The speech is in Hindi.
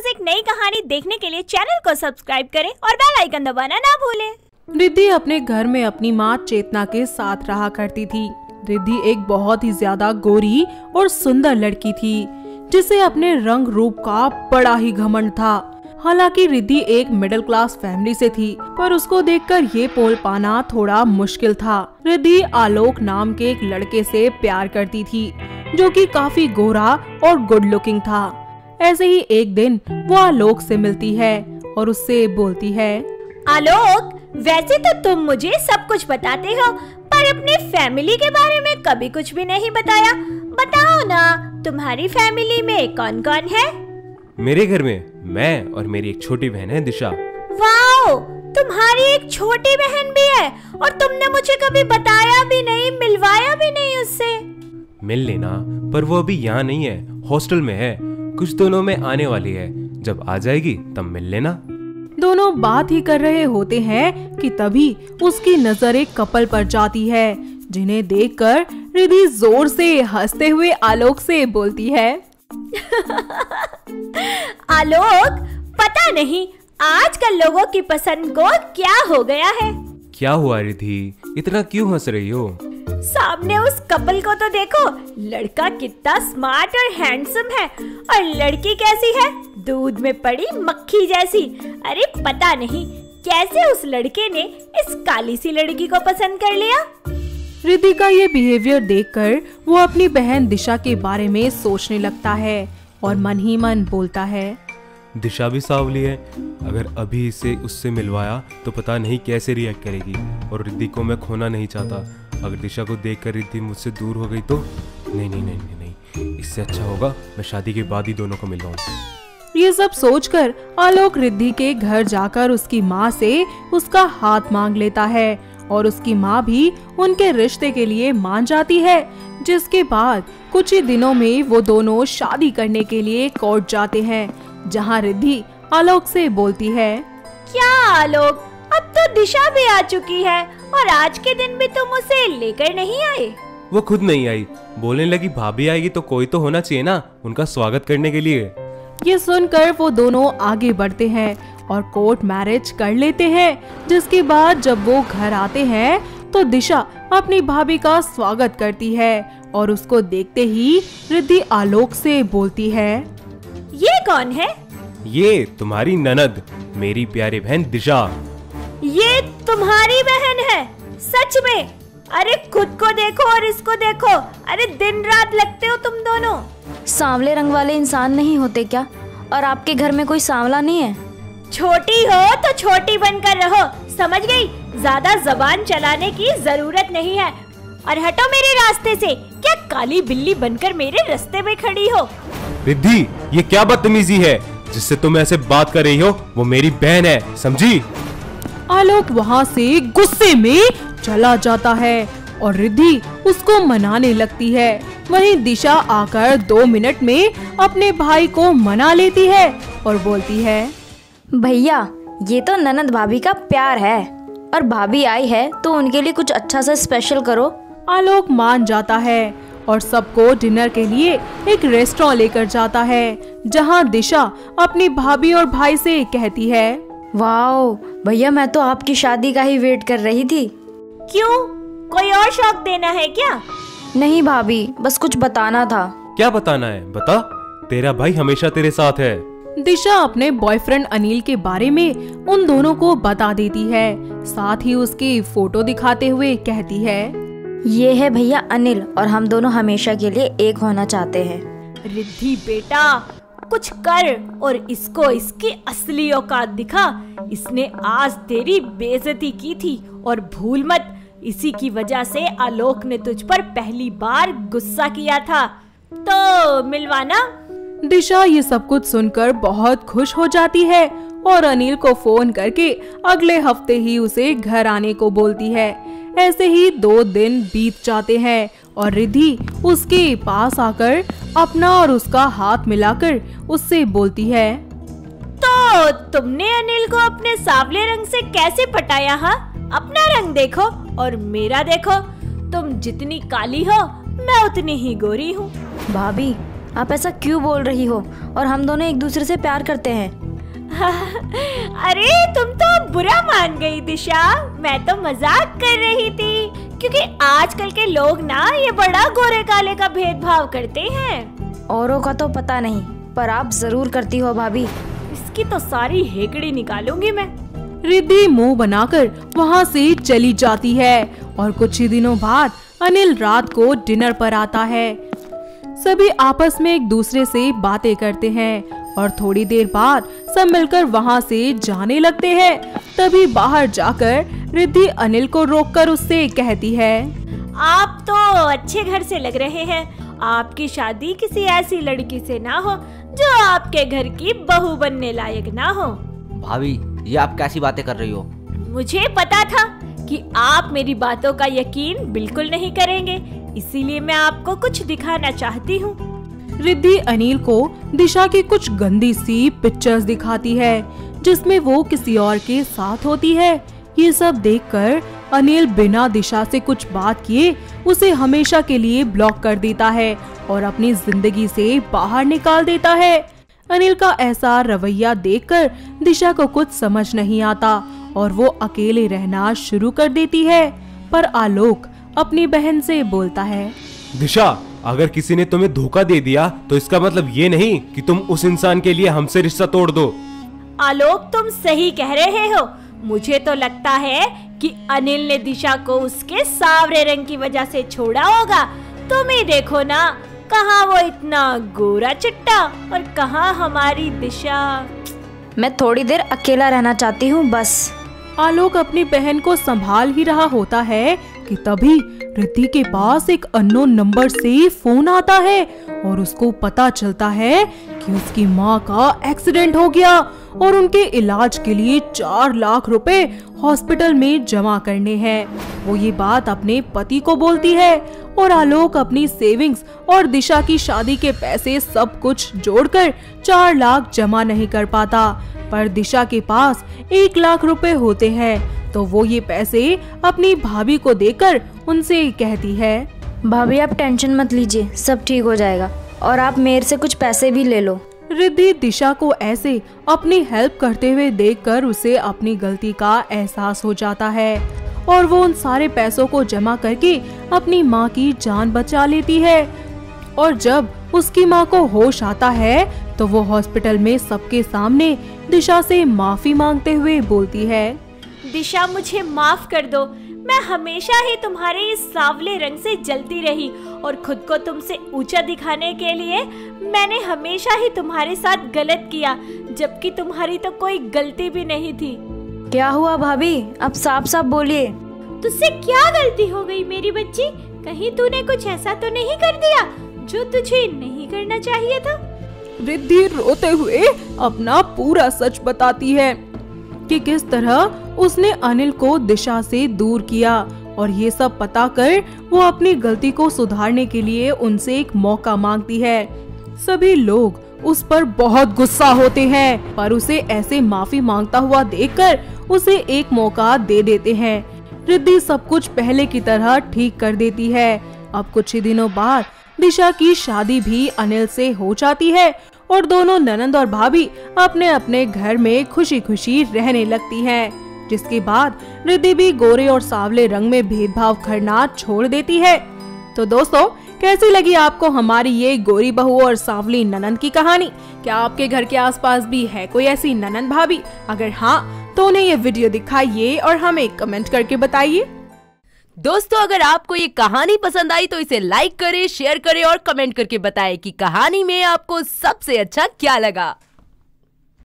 रोज एक नई कहानी देखने के लिए चैनल को सब्सक्राइब करें और बेल आइकन दबाना ना भूलें। रिद्धि अपने घर में अपनी माँ चेतना के साथ रहा करती थी। रिद्धि एक बहुत ही ज्यादा गोरी और सुंदर लड़की थी जिसे अपने रंग रूप का बड़ा ही घमंड था। हालांकि रिद्धि एक मिडिल क्लास फैमिली से थी, पर उसको देखकर ये पोल पाना थोड़ा मुश्किल था। रिद्धि आलोक नाम के एक लड़के से प्यार करती थी जो कि काफी गोरा और गुड लुकिंग था। ऐसे ही एक दिन वो आलोक से मिलती है और उससे बोलती है, आलोक, वैसे तो तुम मुझे सब कुछ बताते हो, पर अपने फैमिली के बारे में कभी कुछ भी नहीं बताया। बताओ ना, तुम्हारी फैमिली में कौन कौन है? मेरे घर में मैं और मेरी एक छोटी बहन है दिशा। वाओ, तुम्हारी एक छोटी बहन भी है और तुमने मुझे कभी बताया भी नहीं, मिलवाया भी नहीं उससे। मिल लेना, पर वो अभी यहाँ नहीं है, हॉस्टल में है। कुछ दिनों में आने वाली है, जब आ जाएगी तब मिल लेना। दोनों बात ही कर रहे होते हैं कि तभी उसकी नजर एक कपल पर जाती है, जिन्हें देखकर रिद्धि जोर से हंसते हुए आलोक से बोलती है, आलोक, पता नहीं आजकल लोगों की पसंद को क्या हो गया है। क्या हुआ रिद्धि, इतना क्यों हंस रही हो? सामने उस कपल को तो देखो, लड़का कितना स्मार्ट और हैंडसम है और लड़की कैसी है, दूध में पड़ी मक्खी जैसी। अरे पता नहीं कैसे उस लड़के ने इस काली सी लड़की को पसंद कर लिया। रिद्धि का ये बिहेवियर देखकर वो अपनी बहन दिशा के बारे में सोचने लगता है और मन ही मन बोलता है, दिशा भी सांवली है, अगर अभी इसे उससे मिलवाया तो पता नहीं कैसे रिएक्ट करेगी। और रिद्धि को मैं खोना नहीं चाहता। अगर दिशा को देखकर रिद्धि मुझसे दूर हो गई तो नहीं नहीं नहीं नहीं नहीं, इससे अच्छा होगा मैं शादी के बाद ही दोनों को मिलवाऊं। ये सब सोचकर आलोक रिद्धि के घर जाकर उसकी माँ से उसका हाथ मांग लेता है और उसकी माँ भी उनके रिश्ते के लिए मान जाती है। जिसके बाद कुछ ही दिनों में वो दोनों शादी करने के लिए कोर्ट जाते हैं, जहाँ रिद्धि आलोक से बोलती है, क्या आलोक, अब तो दिशा भी आ चुकी है और आज के दिन भी तुम उसे लेकर नहीं आए? वो खुद नहीं आई, बोलने लगी भाभी आएगी तो कोई तो होना चाहिए ना उनका स्वागत करने के लिए। ये सुनकर वो दोनों आगे बढ़ते हैं और कोर्ट मैरिज कर लेते हैं। जिसके बाद जब वो घर आते हैं तो दिशा अपनी भाभी का स्वागत करती है और उसको देखते ही रिद्धि आलोक से बोलती है, ये कौन है? ये तुम्हारी ननद, मेरी प्यारी बहन दिशा। ये तुम्हारी बहन है? सच में? अरे खुद को देखो और इसको देखो, अरे दिन रात लगते हो तुम दोनों। सांवले रंग वाले इंसान नहीं होते क्या? और आपके घर में कोई सांवला नहीं है? छोटी हो तो छोटी बनकर रहो, समझ गई? ज्यादा जबान चलाने की जरूरत नहीं है। और हटो मेरे रास्ते से, क्या काली बिल्ली बनकर मेरे रास्ते में खड़ी हो? रिद्धि, ये क्या बदतमीजी है? जिससे तुम ऐसे बात कर रही हो वो मेरी बहन है, समझी? आलोक वहाँ से गुस्से में चला जाता है और रिद्धि उसको मनाने लगती है। वहीं दिशा आकर 2 मिनट में अपने भाई को मना लेती है और बोलती है, भैया, ये तो ननद भाभी का प्यार है और भाभी आई है तो उनके लिए कुछ अच्छा सा स्पेशल करो। आलोक मान जाता है और सबको डिनर के लिए एक रेस्टोरेंट लेकर जाता है, जहां दिशा अपनी भाभी और भाई से कहती है, वाओ भैया, मैं तो आपकी शादी का ही वेट कर रही थी। क्यों, कोई और शौक देना है क्या? नहीं भाभी, बस कुछ बताना था। क्या बताना है, बता। तेरा भाई हमेशा तेरे साथ है। दिशा अपने बॉयफ्रेंड अनिल के बारे में उन दोनों को बता देती है, साथ ही उसकी फोटो दिखाते हुए कहती है, ये है भैया अनिल और हम दोनों हमेशा के लिए एक होना चाहते हैं। रिद्धि बेटा, कुछ कर और इसको इसकी असली औकात दिखा। इसने आज तेरी बेइज्जती की थी और भूल मत, इसी की वजह से आलोक ने तुझ पर पहली बार गुस्सा किया था। तो मिलवाना। दिशा ये सब कुछ सुनकर बहुत खुश हो जाती है और अनिल को फोन करके अगले हफ्ते ही उसे घर आने को बोलती है। ऐसे ही 2 दिन बीत जाते हैं और रिद्धि उसके पास आकर अपना और उसका हाथ मिलाकर उससे बोलती है, तो तुमने अनिल को अपने सांवले रंग से कैसे पटाया? हा? अपना रंग देखो और मेरा देखो, तुम जितनी काली हो मैं उतनी ही गोरी हूँ। भाभी, आप ऐसा क्यों बोल रही हो? और हम दोनों एक दूसरे से प्यार करते हैं। अरे तुम तो बुरा मान गई दिशा, मैं तो मजाक कर रही थी, क्योंकि आजकल के लोग ना ये बड़ा गोरे काले का भेदभाव करते हैं। औरों का तो पता नहीं, पर आप जरूर करती हो भाभी। इसकी तो सारी हेकड़ी निकालूंगी मैं। रिद्धि मुंह बनाकर वहाँ से चली जाती है और कुछ ही दिनों बाद अनिल रात को डिनर पर आता है। सभी आपस में एक दूसरे से बातें करते हैं और थोड़ी देर बाद सब मिलकर वहाँ से जाने लगते हैं। तभी बाहर जाकर रिद्धि अनिल को रोककर उससे कहती है, आप तो अच्छे घर से लग रहे हैं। आपकी शादी किसी ऐसी लड़की से ना हो जो आपके घर की बहू बनने लायक ना हो। भाभी, ये आप कैसी बातें कर रही हो? मुझे पता था कि आप मेरी बातों का यकीन बिल्कुल नहीं करेंगे, इसीलिए मैं आपको कुछ दिखाना चाहती हूँ। रिद्धि अनिल को दिशा की कुछ गंदी सी पिक्चर्स दिखाती है जिसमें वो किसी और के साथ होती है। ये सब देखकर अनिल बिना दिशा से कुछ बात किए उसे हमेशा के लिए ब्लॉक कर देता है और अपनी जिंदगी से बाहर निकाल देता है। अनिल का ऐसा रवैया देखकर दिशा को कुछ समझ नहीं आता और वो अकेले रहना शुरू कर देती है। पर आलोक अपनी बहन से बोलता है, दिशा, अगर किसी ने तुम्हें धोखा दे दिया तो इसका मतलब ये नहीं कि तुम उस इंसान के लिए हमसे रिश्ता तोड़ दो। आलोक, तुम सही कह रहे हो। मुझे तो लगता है कि अनिल ने दिशा को उसके सांवरे रंग की वजह से छोड़ा होगा। तुम ही देखो ना, कहाँ वो इतना गोरा चिट्टा और कहाँ हमारी दिशा। मैं थोड़ी देर अकेला रहना चाहती हूँ बस। आलोक अपनी बहन को संभाल ही रहा होता है कि तभी रिद्धि के पास एक अननोन नंबर से फोन आता है और उसको पता चलता है कि उसकी माँ का एक्सीडेंट हो गया और उनके इलाज के लिए 4 लाख रुपए हॉस्पिटल में जमा करने हैं। वो ये बात अपने पति को बोलती है और आलोक अपनी सेविंग्स और दिशा की शादी के पैसे सब कुछ जोड़कर 4 लाख जमा नहीं कर पाता। पर दिशा के पास 1 लाख रुपए होते हैं तो वो ये पैसे अपनी भाभी को देकर उनसे कहती है, भाभी आप टेंशन मत लीजिए, सब ठीक हो जाएगा और आप मेरे से कुछ पैसे भी ले लो। रिद्धि दिशा को ऐसे अपनी हेल्प करते हुए देखकर उसे अपनी गलती का एहसास हो जाता है और वो उन सारे पैसों को जमा करके अपनी माँ की जान बचा लेती है। और जब उसकी माँ को होश आता है तो वो हॉस्पिटल में सबके सामने दिशा से माफी मांगते हुए बोलती है, दिशा, मुझे माफ कर दो। मैं हमेशा ही तुम्हारे इस सांवले रंग से जलती रही और खुद को तुमसे ऊंचा दिखाने के लिए मैंने हमेशा ही तुम्हारे साथ गलत किया, जबकि तुम्हारी तो कोई गलती भी नहीं थी। क्या हुआ भाभी, अब साफ साफ बोलिए। तुझसे क्या गलती हो गई मेरी बच्ची? कहीं तूने कुछ ऐसा तो नहीं कर दिया जो तुझे नहीं करना चाहिए था? रिद्धि रोते हुए अपना पूरा सच बताती है कि किस तरह उसने अनिल को दिशा से दूर किया और ये सब पता कर वो अपनी गलती को सुधारने के लिए उनसे एक मौका मांगती है। सभी लोग उस पर बहुत गुस्सा होते हैं पर उसे ऐसे माफी मांगता हुआ देखकर उसे एक मौका दे देते हैं। रिद्धि सब कुछ पहले की तरह ठीक कर देती है। अब कुछ ही दिनों बाद दिशा की शादी भी अनिल से हो जाती है और दोनों ननंद और भाभी अपने अपने घर में खुशी खुशी रहने लगती हैं। जिसके बाद रिद्धि भी गोरे और सांवले रंग में भेदभाव करना छोड़ देती है। तो दोस्तों, कैसी लगी आपको हमारी ये गोरी बहू और सांवली ननंद की कहानी? क्या आपके घर के आसपास भी है कोई ऐसी ननंद भाभी? अगर हाँ तो उन्हें ये वीडियो दिखाइए और हमें कमेंट करके बताइए। दोस्तों, अगर आपको ये कहानी पसंद आई तो इसे लाइक करें, शेयर करें और कमेंट करके बताएं कि कहानी में आपको सबसे अच्छा क्या लगा।